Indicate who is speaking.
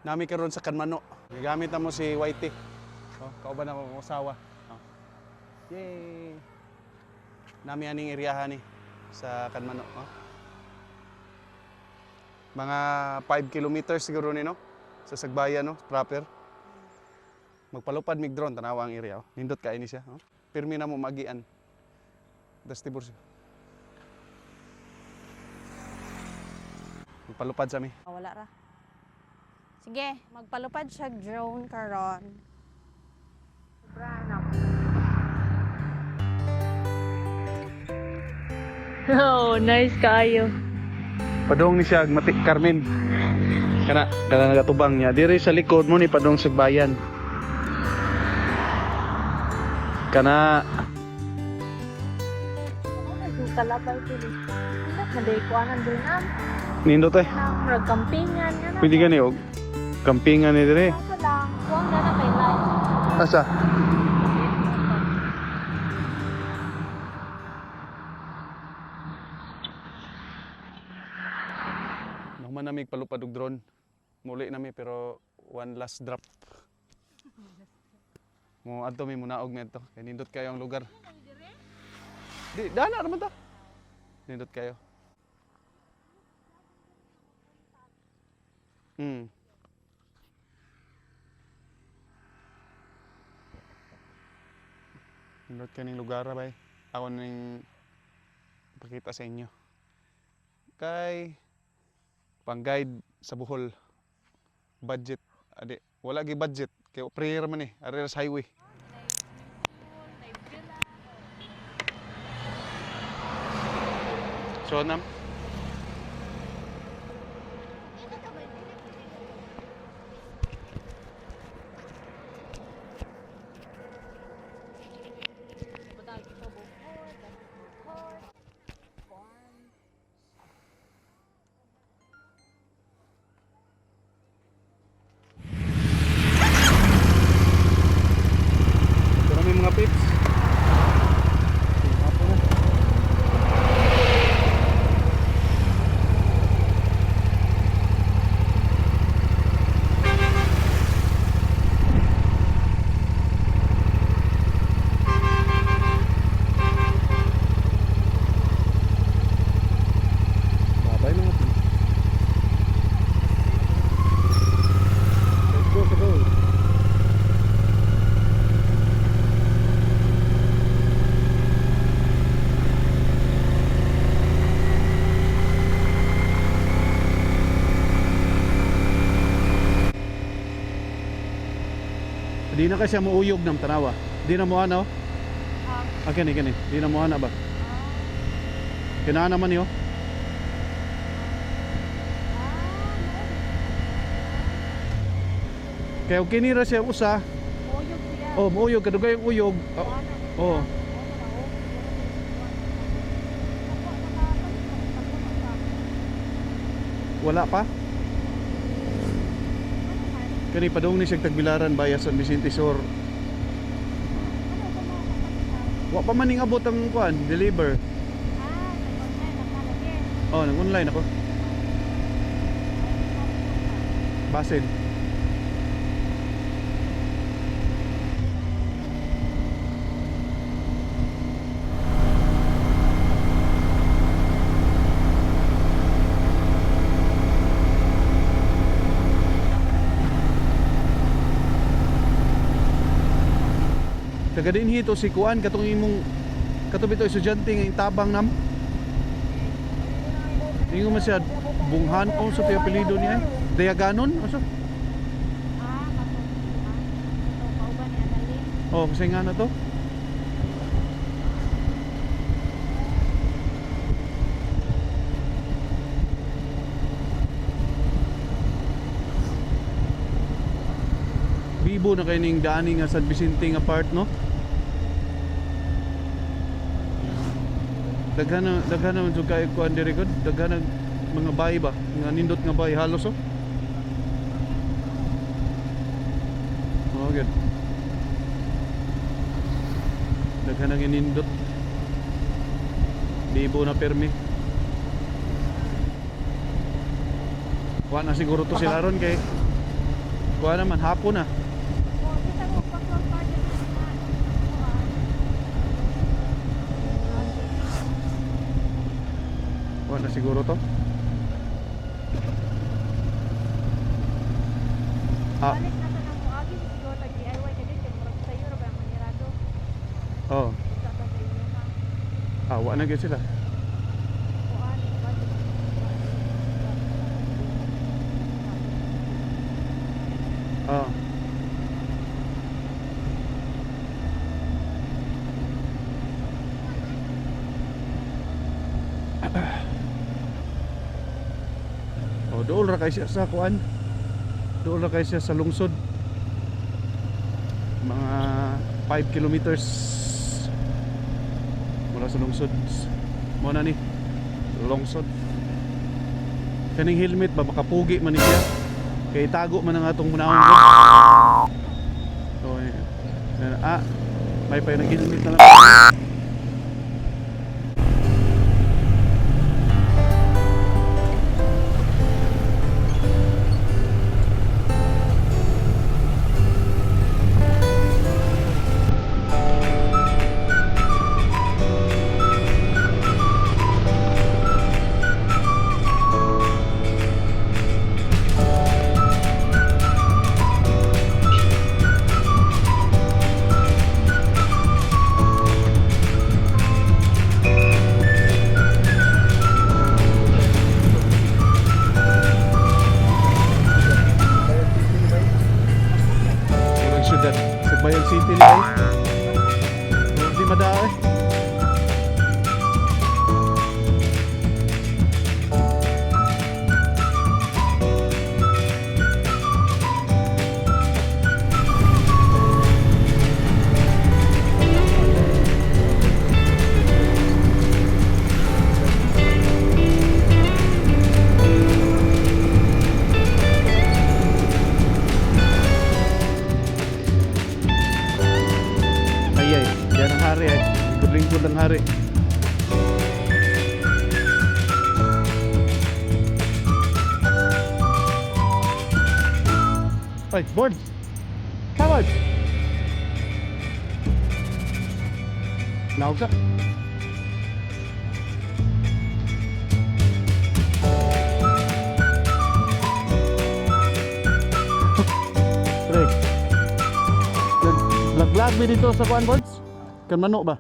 Speaker 1: Nami karon sa Canmano. Gagamit mo si Whitey. Oh, kauban ako ng usawa. Oh. Yay! Nami aning iriyahan ni sa Canmano. Oh. Mga 5 kilometers siguro ni no? Sa Sagbayan no, proper. Magpalupad mig drone tanawa ang area. Oh. Nindot ka ini siya. Oh. Pirmi na mo magian. Dastibur siya. Magpalupad sa mi.
Speaker 2: Wala ra. Sige, magpalupad siya drone karon.
Speaker 3: Oh, nice kayo.
Speaker 1: Padong ni siya Mati Carmen. Kana nagatubang niya. Diri sa likod mo ni padong Sagbayan. Kana
Speaker 3: Kalabay ko ni. Naday ko anan doon am.
Speaker 1: nindot eh.
Speaker 3: Nang campingan nga na.
Speaker 1: Pwede gani og kampingan ni dire.
Speaker 3: Ako lang. Huwag na na kay live.
Speaker 1: Asa? Naman nami palupad og drone. Muli nami pero one last drop. Mo adto mi munaog mi adto. Kay nindot kayo ang lugar. Di dana naman ta. Nindot kayo. Nindot kaning lugar bay. Ako ning pakita sa inyo. Kay pang-guide sa Bohol. Budget. Adi, wala gi budget. Kay prayer man eh. Ari sa highway. So, nam? Ito na may mga pips. Apo na. Babay mga pips. Let's go, go. Di na kasi muuyog ng tanawa. Di na mo ano? Kani. Di na mo ana ba? Kinana naman yo. Kaya kinira siya usa.
Speaker 2: Uyog siya.
Speaker 1: Oh, muuyog kadugay ang uyog. Oh. Wala pa? Kani padung ni siya Tagbilaran Bayas San Vicente Sur. Wa pa man ning abot ang kuan, deliver. Oh, nag-online ako. Basin. Kagadin hito si kuan katong imong katubi to estudyante nga tabang nam. Ingon man siya bunghan o sa apelyido niya. Dayaganon o so. Oh, kasi nga na to. Bibo na kay ning dani nga San Vicente nga part no. Daghan naman jud kay kuan diri gud, daghan mga bahay ba, nga nindot nga bahay halos oh. Oh, good. Daghan ang nindot. Bibo na permi. Wa na siguro to sila ron kay Kuha naman, hapon na.
Speaker 2: Oh, kita mo pa-floor party na.
Speaker 1: Kuha na siguro to. Ah,
Speaker 2: Balik na sa nang muagi siguro tag DIY ka din kay murag sa euro ba manirado.
Speaker 1: oh.
Speaker 2: Sa ta sa inyo ha.
Speaker 1: Wa na gyud sila.
Speaker 2: Kuan budget.
Speaker 1: Oh. Oh, dool ra kay siya sa kuan. Dool ra kay siya sa lungsod. Mga 5 kilometers mula sa lungsod. Mo na ni lungsod. Kaning helmet ba makapugi man ni siya. Kay tago man ang atong munahon ko. So, may pa yung nag-helmet na lang. Murag syudad, Sagbayan City ni ay. Di madaay. Ay, yan ang hari ay. Lingkod ang hari. Ay, board! Come on! Naog ka? Pre, laglag mi dito sa kuan boards? Canmano ba?